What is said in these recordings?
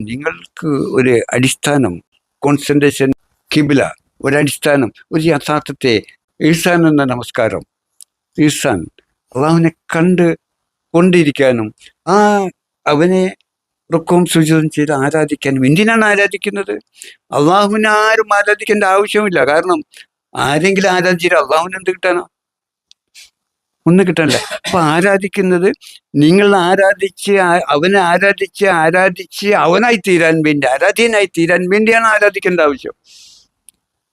നിങ്ങൾക്ക് ഒരു അടിസ്ഥാനം, കോൺസെൻട്രേഷൻ, കിബില, ഒരടിസ്ഥാനം, ഒരു യഥാർത്ഥത്തെ, ഈസാൻ എന്ന നമസ്കാരം, ഈസാൻ അള്ളാഹുവിനെ കൊണ്ടിരിക്കാനും അവനെ റുക്കും സുജൂദും ചെയ്ത് ആരാധിക്കാനും. എന്തിനാണ് ആരാധിക്കുന്നത്? അള്ളാഹുവിനെ ആരും ആരാധിക്കേണ്ട ആവശ്യമില്ല. കാരണം ആരെങ്കിലും ആരാധിച്ചിട്ട് അള്ളാഹുവിന് എന്ത് കിട്ടാനോ? ഒന്നും കിട്ടാനില്ല. അപ്പൊ ആരാധിക്കുന്നത് നിങ്ങൾ അവനെ ആരാധിച്ച് അവനായി തീരാൻ വേണ്ടി, ആരാധ്യനായി തീരാൻ വേണ്ടിയാണ് ആരാധിക്കേണ്ട ആവശ്യം.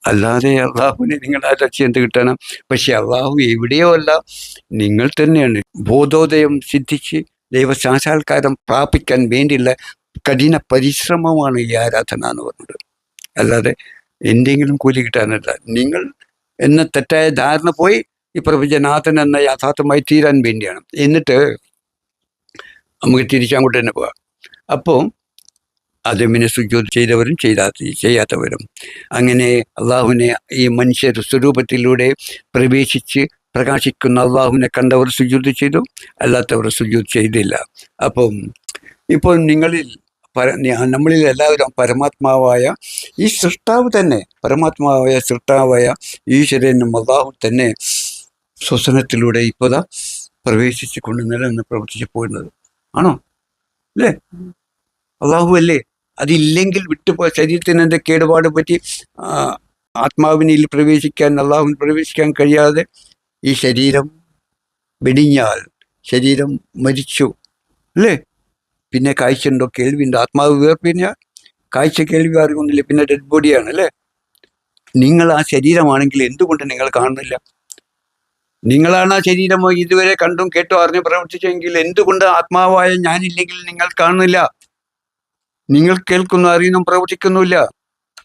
അല്ലാതെ അള്ളാഹുവിനെ നിങ്ങൾ ആരാധിച്ച് എന്ത് കിട്ടണം? പക്ഷെ അള്ളാഹു എവിടെയോ അല്ല, നിങ്ങൾ തന്നെയാണ്. ബോധോദയം സിദ്ധിച്ച് ദൈവസാക്ഷാത്കാരം പ്രാപിക്കാൻ വേണ്ടിയുള്ള കഠിന പരിശ്രമമാണ് ഈ ആരാധന എന്ന് പറഞ്ഞത്. അല്ലാതെ എന്തെങ്കിലും കൂലി കിട്ടാനല്ല. നിങ്ങൾ എന്ന തെറ്റായ ധാരണ പോയി ഈ പ്രപഞ്ചനാഥൻ എന്ന യഥാർത്ഥമായി തീരാൻ വേണ്ടിയാണ്. എന്നിട്ട് നമുക്ക് തിരിച്ചങ്ങോട്ട് തന്നെ പോകാം. അപ്പോൾ ആദമിനെ സുജൂദ് ചെയ്തവരും ചെയ്യാത്തവരും അങ്ങനെ അള്ളാഹുവിനെ ഈ മനുഷ്യ സ്വരൂപത്തിലൂടെ പ്രകാശിക്കുന്ന അള്ളാഹുവിനെ കണ്ടവർ സുജൂദ് ചെയ്തു, അല്ലാത്തവർ സുജൂദ് ചെയ്തില്ല. അപ്പം ഇപ്പോൾ നമ്മളിൽ എല്ലാവരും പരമാത്മാവായ ഈ സൃഷ്ടാവ് തന്നെ, പരമാത്മാവായ സൃഷ്ടാവായ ഈശ്വരനും അള്ളാഹു തന്നെ ശ്വസനത്തിലൂടെ ഇപ്പോഴാ പ്രവേശിച്ചു കൊണ്ട് നിലനിന്ന് പ്രവർത്തിച്ചു പോരുന്നത് ആണോ? അല്ലേ? അള്ളാഹു അല്ലേ? അതില്ലെങ്കിൽ വിട്ടുപോയ ശരീരത്തിന് എൻ്റെ കേടുപാട് പറ്റി ആത്മാവിനിൽ അള്ളാഹുവിൽ പ്രവേശിക്കാൻ കഴിയാതെ ഈ ശരീരം വെടിഞ്ഞാൽ, ശരീരം മരിച്ചു അല്ലേ? പിന്നെ കാഴ്ചയുണ്ടോ, കേൾവിയുണ്ടോ? ആത്മാവ് വേർപിരിഞ്ഞാൽ കാഴ്ച, കേൾവി, അറിവൊന്നുമില്ല, പിന്നെ ഡെഡ് ബോഡിയാണ് അല്ലേ? നിങ്ങൾ ആ ശരീരമാണെങ്കിൽ എന്തുകൊണ്ട് നിങ്ങൾ കാണുന്നില്ല? നിങ്ങളാണ് ആ ശരീരമോ ഇതുവരെ കണ്ടും കേട്ടോ അറിഞ്ഞു പ്രവർത്തിച്ചെങ്കിൽ എന്തുകൊണ്ട് ആത്മാവായ ഞാനില്ലെങ്കിൽ നിങ്ങൾ കാണുന്നില്ല? നിങ്ങൾ കേൾക്കുന്നു, അറിയുന്നു, പ്രവർത്തിക്കുന്നുമില്ല,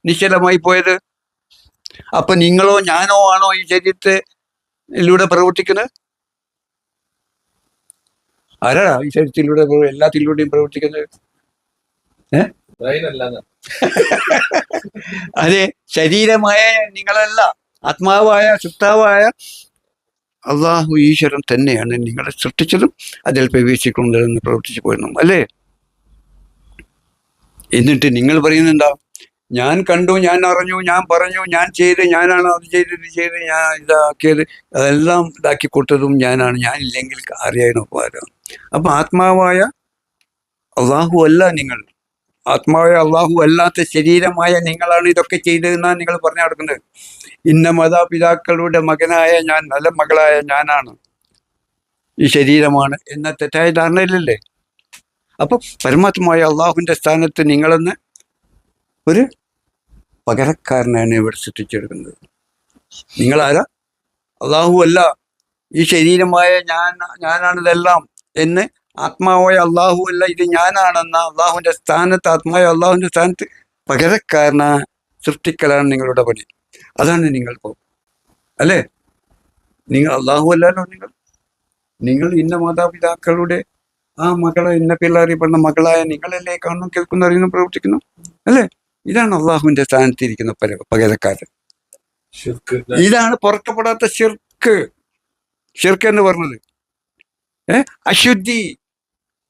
നിശ്ചലമായി പോയത്. അപ്പൊ നിങ്ങളോ ഞാനോ ആണോ ഈ ശരീരത്തിലൂടെ പ്രവർത്തിക്കുന്നത്? ആരാടാ ഈ ശരീരത്തിലൂടെ എല്ലാത്തിലൂടെയും പ്രവർത്തിക്കുന്നത്? അതെ, ശരീരമായ നിങ്ങളല്ല, ആത്മാവായ സുത്താവായ അള്ളാഹു ഈശ്വരൻ തന്നെയാണ് നിങ്ങളെ സൃഷ്ടിച്ചതും അതിൽ പ്രവേശിക്കുന്നതെന്ന് പ്രവർത്തിച്ചു പോയിരുന്നു അല്ലേ? എന്നിട്ട് നിങ്ങൾ പറയുന്നുണ്ടാ, ഞാൻ കണ്ടു, ഞാൻ അറിഞ്ഞു, ഞാൻ പറഞ്ഞു, ഞാൻ ചെയ്ത്, ഞാനാണ് അത് ചെയ്ത് ഞാൻ ഇതാക്കിയത്, അതെല്ലാം ഇതാക്കി കൊടുത്തതും ഞാനാണ്. ഞാനില്ലെങ്കിൽ അറിയാനോ പോരാ. അപ്പൊ ആത്മാവായ അള്ളാഹു അല്ല നിങ്ങൾ, ആത്മാവായ അള്ളാഹു അല്ലാത്ത ശരീരമായ നിങ്ങളാണ് ഇതൊക്കെ ചെയ്തതെന്നാണ് നിങ്ങൾ പറഞ്ഞു നടക്കുന്നത്. ഇന്ന മാതാപിതാക്കളുടെ മകനായ ഞാൻ, നല്ല മകളായ ഞാനാണ്, ഈ ശരീരമാണ് എന്ന തെറ്റായ ധാരണയില്ലല്ലേ? അപ്പൊ പരമാത്മായ അള്ളാഹുവിന്റെ സ്ഥാനത്ത് നിങ്ങളെന്ന് ഒരു പകരക്കാരനാണ് ഇവിടെ സൃഷ്ടിച്ചെടുക്കുന്നത്. നിങ്ങളാരാ? അള്ളാഹു അല്ല, ഈ ശരീരമായ ഞാനാണിതെല്ലാം എന്ന് ആത്മാവായ അള്ളാഹു അല്ല, ഇത് ഞാനാണെന്ന അള്ളാഹുവിന്റെ സ്ഥാനത്ത്, ആത്മാവായ അള്ളാഹുവിന്റെ സ്ഥാനത്ത് പകരക്കാരനാ സൃഷ്ടിക്കലാണ് നിങ്ങളുടെ പണി. അതാണ് നിങ്ങൾ അല്ലേ? നിങ്ങൾ അള്ളാഹു അല്ലല്ലോ. നിങ്ങൾ ഇന്ന മാതാപിതാക്കളുടെ ആ മകളെ, ഇന്ന പിള്ളേറിയപ്പെടുന്ന മകളായ നിങ്ങളല്ലേ കാണുന്നു, കേൾക്കുന്നു, അറിയുന്നു, പ്രവർത്തിക്കുന്നു അല്ലേ? ഇതാണ് അള്ളാഹുവിന്റെ സ്ഥാനത്തിരിക്കുന്ന പകരക്കാരൻ. ഇതാണ് പുറക്കപ്പെടാത്ത ഷിർക്ക് എന്ന് പറഞ്ഞത്. അശുദ്ധി,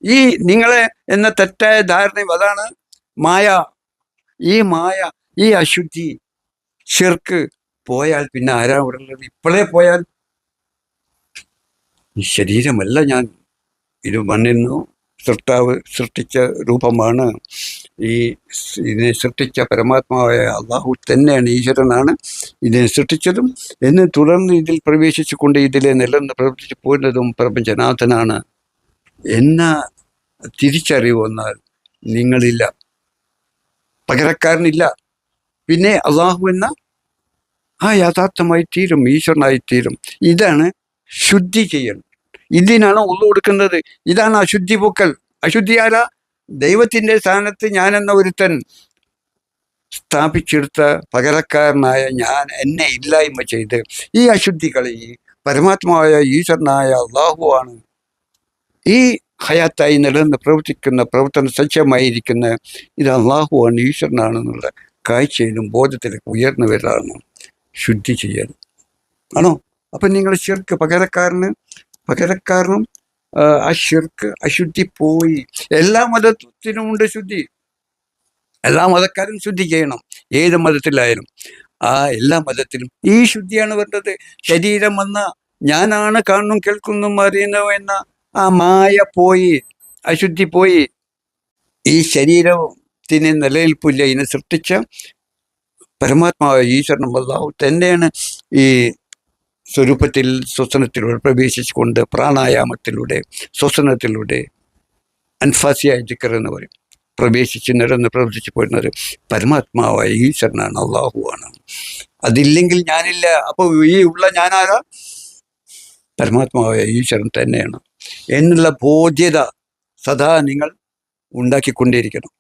ഈ നിങ്ങളെ എന്ന തെറ്റായ ധാരണയും അതാണ് മായ. ഈ അശുദ്ധി, ഷിർക്ക് പോയാൽ പിന്നെ ആരാ ഇവിടെ ഉള്ളത്? ഇപ്പോഴേ പോയാൽ ഈ ശരീരമല്ല ഞാൻ, ഇത് മണ്ണിൽ നിന്നു സൃഷ്ടാവ് സൃഷ്ടിച്ച രൂപമാണ്. ഇതിനെ സൃഷ്ടിച്ച പരമാത്മാവായ അള്ളാഹു തന്നെയാണ്, ഈശ്വരനാണ് ഇതിനെ സൃഷ്ടിച്ചതും എന്ന് തുടർന്ന് ഇതിൽ പ്രവേശിച്ചുകൊണ്ട് ഇതിലെ നിലനിന്ന് പ്രവർത്തിച്ചു പോരുന്നതും പ്രപഞ്ചനാഥനാണ് എന്ന തിരിച്ചറിവ് വന്നാൽ നിങ്ങളില്ല, പകരക്കാരനില്ല. പിന്നെ അള്ളാഹു എന്ന യഥാർത്ഥമായി തീരും, ഈശ്വരനായി തീരും. ഇതാണ് ശുദ്ധി ചെയ്യൽ. ഇതിനാണ് ഉള്ളു കൊടുക്കുന്നത്. ഇതാണ് അശുദ്ധി പൂക്കൽ. അശുദ്ധി ആരാ? ദൈവത്തിൻ്റെ സ്ഥാനത്ത് ഞാനെന്ന ഒരുത്തൻ സ്ഥാപിച്ചെടുത്ത പകരക്കാരനായ ഞാൻ എന്നെ ഇല്ലായ്മ ചെയ്ത് ഈ അശുദ്ധി കളി പരമാത്മാവായ ഈശ്വരനായ അള്ളാഹുവാണ് ഈ ഹയാത്തായി നിലനിന്ന് പ്രവർത്തിക്കുന്ന, പ്രവർത്തന സജ്ജമായിരിക്കുന്ന ഇത് അള്ളാഹുവാണ്, ഈശ്വരനാണെന്നുള്ള കാഴ്ചയിലും ബോധത്തിലേക്ക് ഉയർന്നു വരാണ് ശുദ്ധി ചെയ്യൽ ആണോ? അപ്പം നിങ്ങൾ ശിർക്ക് പകരക്കാരനും ആ ശിർക്ക്, അശുദ്ധി പോയി. എല്ലാ മതത്തിനുമുണ്ട് ശുദ്ധി. എല്ലാ മതക്കാരും ശുദ്ധി ചെയ്യണം, ഏത് മതത്തിലായാലും. ആ എല്ലാ മതത്തിലും ഈ ശുദ്ധിയാണ് വേണ്ടത്. ശരീരം വന്ന ഞാനാണ് കാണും കേൾക്കുന്നു അറിയുന്നു എന്ന ആ മായ പോയി, അശുദ്ധി പോയി. ഈ ശരീരത്തിന് നിലനിൽപ്പില്ല. ഇതിനെ സൃഷ്ടിച്ച പരമാത്മാവായ ഈശ്വരനും അല്ലാഹു തന്നെയാണ് ഈ സ്വരൂപത്തിൽ ശ്വസനത്തിലൂടെ പ്രവേശിച്ചുകൊണ്ട് പ്രാണായാമത്തിലൂടെ ശ്വസനത്തിലൂടെ അൻഫാസിയായ ദിക്ർ എന്ന് പറയും, പ്രവേശിച്ച് നിരന്ന് പ്രവർത്തിച്ചു പോരുന്നത് പരമാത്മാവായ ഈശ്വരനാണ്, അള്ളാഹുവാണ്. അതില്ലെങ്കിൽ ഞാനില്ല. അപ്പോൾ ഈ ഉള്ള ഞാനാരാ? പരമാത്മാവായ ഈശ്വരൻ തന്നെയാണ് എന്നുള്ള ബോധ്യത സദാ നിങ്ങൾ ഉണ്ടാക്കിക്കൊണ്ടിരിക്കണം,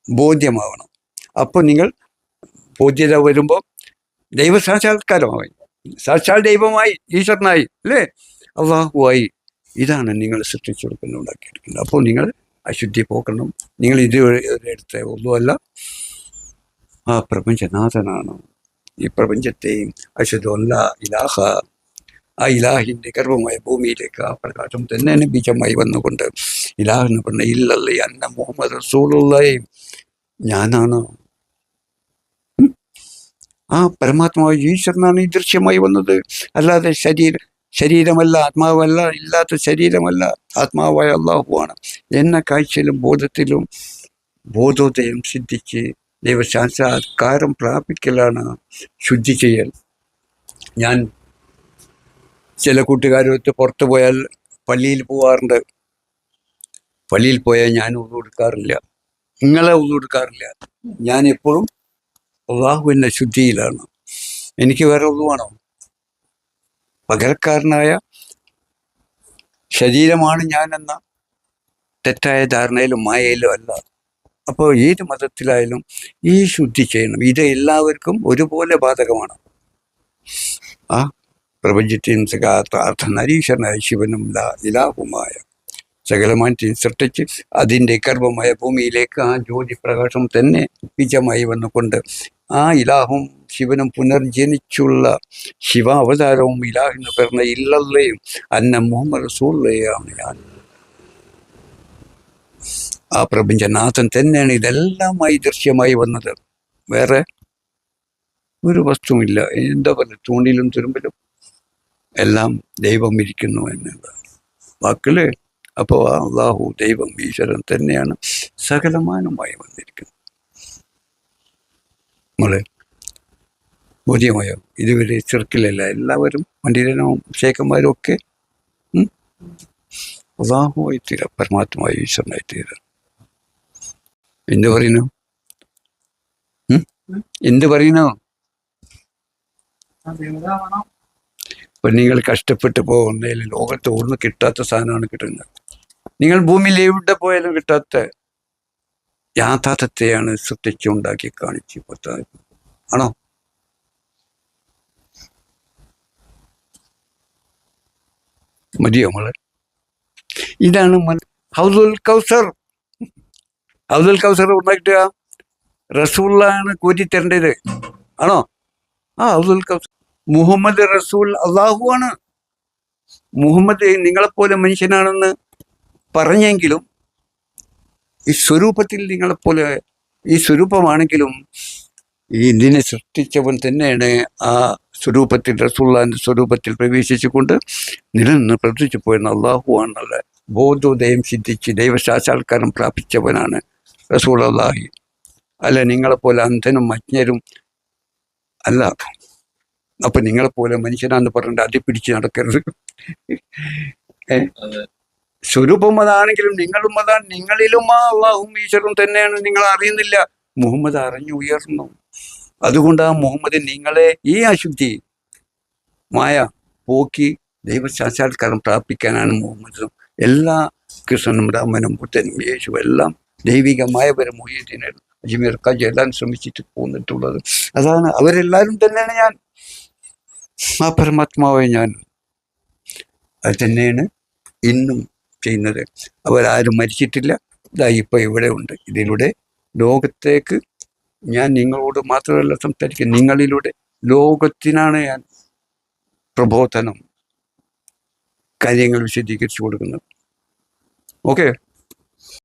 ബോധ്യമാവണം. അപ്പോൾ നിങ്ങൾ ബോധ്യത വരുമ്പോൾ ദൈവസാക്ഷാത്കാരമായി, സാക്ഷാൽ ദൈവമായി, ഈശ്വരനായി, അല്ലേ, അള്ളാഹുവായി. ഇതാണ് നിങ്ങൾ സൃഷ്ടിച്ചു കൊടുക്കുന്നത്, ഉണ്ടാക്കിയെടുക്കുന്നത്. അപ്പോൾ നിങ്ങൾ അശുദ്ധി പോക്കണം. നിങ്ങൾ ഇതുവരെടുത്ത ഒന്നുമല്ല, ആ പ്രപഞ്ചനാഥനാണ് ഈ പ്രപഞ്ചത്തെയും അശുദ്ധമല്ല ഇലാഹ, ആ ഇലാഹിൻ്റെ ഗർഭമായ ഭൂമിയിലേക്ക് ആ പ്രകാശം തന്നെ ബീജമായി വന്നുകൊണ്ട് ഇലാഹ് എന്ന് പറഞ്ഞ ഇല്ലല്ലേ അന്ന മുഹമ്മദ് റസൂലുള്ളാഹി ഞാനാണ്. ആ പരമാത്മാവ് ഈശ്വരനാണ് ഈ ദൃശ്യമായി വന്നത്. അല്ലാതെ ശരീരമല്ല, ആത്മാവല്ല, ഇല്ലാത്ത ശരീരമല്ല, ആത്മാവായ അള്ളാഹുവാണ് എന്ന കാഴ്ചയിലും ബോധത്തിലും ബോധോദയം സിദ്ധിച്ച് ദൈവസാക്ഷാത്കാരം പ്രാപിക്കലാണ് ശുദ്ധി ചെയ്യൽ. ഞാൻ ചില കൂട്ടുകാരൊത്ത് പുറത്തു പോയാൽ പള്ളിയിൽ പോവാറുണ്ട്. പള്ളിയിൽ പോയാൽ ഞാൻ ഉളു എടുക്കാറില്ല, നിങ്ങളെ ഉളു എടുക്കാറില്ല. ഞാൻ എപ്പോഴും അള്ളാഹുവിൻ്റെ ശുദ്ധിയിലാണ്. എനിക്ക് വേറെ ഒന്നുമാണോ? പകരക്കാരനായ ശരീരമാണ് ഞാനെന്ന തെറ്റായ ധാരണയിലും മായയിലും അല്ല. അപ്പോൾ ഏത് മതത്തിലായാലും ഈ ശുദ്ധി ചെയ്യണം. ഇത് എല്ലാവർക്കും ഒരുപോലെ ബാധകമാണ്. ആ പ്രപഞ്ചത്തെയും അർത്ഥനരീശ്വരനായ ശിവനും ഇലാഹുമായ സകലമാനത്തെയും സൃഷ്ടിച്ച് അതിൻ്റെ ഗർഭമായ ഭൂമിയിലേക്ക് ആ ജ്യോതി പ്രകാശം തന്നെ ബീജമായി വന്നുകൊണ്ട് ആ ഇലാഹും ശിവനും പുനർജനിച്ചുള്ള ശിവാവതാരവും ഇലാഹെന്ന് പറഞ്ഞ ഇല്ലല്ലയും അന്ന മുഹമ്മദ് റസൂലുള്ളാഹിയാണ് ഞാൻ. ആ പ്രപഞ്ചനാഥൻ തന്നെയാണ് ഇതെല്ലാമായി ദൃശ്യമായി വന്നത്. വേറെ ഒരു വസ്തുവില്ല. എന്താ പറയുക, തൂണിലും തുരുമ്പിലും എല്ലാം ദൈവം ഇരിക്കുന്നു എന്നുള്ള വാക്കില്. അപ്പോൾ അള്ളാഹു ദൈവം ഈശ്വരൻ തന്നെയാണ് സകലമാനമായി വന്നിരിക്കുന്നത്. നമ്മളെ ബോധ്യമായോ? ഇതുവരെ ചെറുക്കിലല്ല, എല്ലാവരും പണ്ഡിതനും ശേഖന്മാരും ഒക്കെ അള്ളാഹുവായി തീരാ, പരമാത്മായ ഈശ്വരനായി തീരാ. എന്ത് പറയുന്നു? എന്ത് പറയുന്നു? ഇപ്പൊ നിങ്ങൾ കഷ്ടപ്പെട്ട് പോകുന്നതിൽ ലോകത്ത് ഒന്നും കിട്ടാത്ത സാധനമാണ് കിട്ടുന്നത്. നിങ്ങൾ ഭൂമിയിൽ എവിടെ പോയാലും കിട്ടാത്ത യാഥാർത്ഥ്യത്തെയാണ് സൃഷ്ടിച്ചുണ്ടാക്കി കാണിച്ച് ആണോ? മതിയോ നമ്മള്? ഇതാണ് ഹൗദുൽ കൗസർ. ഹൗദുൽ കൗസർ ഉണ്ടാക്കിട്ട് റസൂലാണ് കോരി തരേണ്ടത്, ആണോ? ആ ഹൗദുൽ കൗസർ മുഹമ്മദ് റസൂൽ അള്ളാഹുവാണ്. മുഹമ്മദ് നിങ്ങളെപ്പോലെ മനുഷ്യനാണെന്ന് പറഞ്ഞെങ്കിലും ഈ സ്വരൂപത്തിൽ നിങ്ങളെപ്പോലെ ഈ സ്വരൂപമാണെങ്കിലും ഇതിനെ സൃഷ്ടിച്ചവൻ തന്നെയാണ്. ആ സ്വരൂപത്തിൽ റസൂലുള്ളാഹിന്റെ സ്വരൂപത്തിൽ പ്രവേശിച്ചുകൊണ്ട് നിലനിന്ന് പ്രവർത്തിച്ചു പോയെന്ന് അള്ളാഹുവാണുള്ള ബോധോദയം സിദ്ധിച്ച് ദൈവസാക്ഷാത്കാരം പ്രാപിച്ചവനാണ് റസൂലുള്ളാഹി. അല്ല നിങ്ങളെപ്പോലെ അന്ധനും അജ്ഞരും അല്ല. അപ്പൊ നിങ്ങളെപ്പോലെ മനുഷ്യനാന്ന് പറഞ്ഞിട്ട് അതി പിടിച്ച് നടക്കരുത്. സ്വരൂപം അതാണെങ്കിലും നിങ്ങളും അതാണ്, നിങ്ങളിലും ആ അള്ളാഹും ഈശ്വരനും തന്നെയാണ്. നിങ്ങൾ അറിയുന്നില്ല, മുഹമ്മദ് അറിഞ്ഞു ഉയർന്നു. അതുകൊണ്ട് ആ മുഹമ്മദ് നിങ്ങളെ ഈ അശുദ്ധി മായ പോക്കി ദൈവസാക്ഷാത്കാരം പ്രാപിക്കാനാണ് മുഹമ്മദും എല്ലാ കൃഷ്ണനും രാമനും ബുദ്ധനും യേശു എല്ലാം ദൈവികമായവരും മുഹീദ്ദീനും അജ്മീർ ഖാജ എല്ലാം ശ്രമിച്ചിട്ട് പോന്നിട്ടുള്ളത്. അതാണ് അവരെല്ലാവരും തന്നെയാണ് ഞാൻ, ആ പരമാത്മാവായ ഞാൻ. അത് തന്നെയാണ് ഇന്നും ചെയ്യുന്നത്. അവരാരും മരിച്ചിട്ടില്ല. ഇതാ ഇപ്പം ഇവിടെ ഉണ്ട്. ഇതിലൂടെ ലോകത്തേക്ക് ഞാൻ നിങ്ങളോട് മാത്രമല്ല സംസാരിക്കുക, നിങ്ങളിലൂടെ ലോകത്തിനാണ് ഞാൻ പ്രബോധനം കാര്യങ്ങൾ വിശദീകരിച്ചു കൊടുക്കുന്നത്. ഓക്കെ.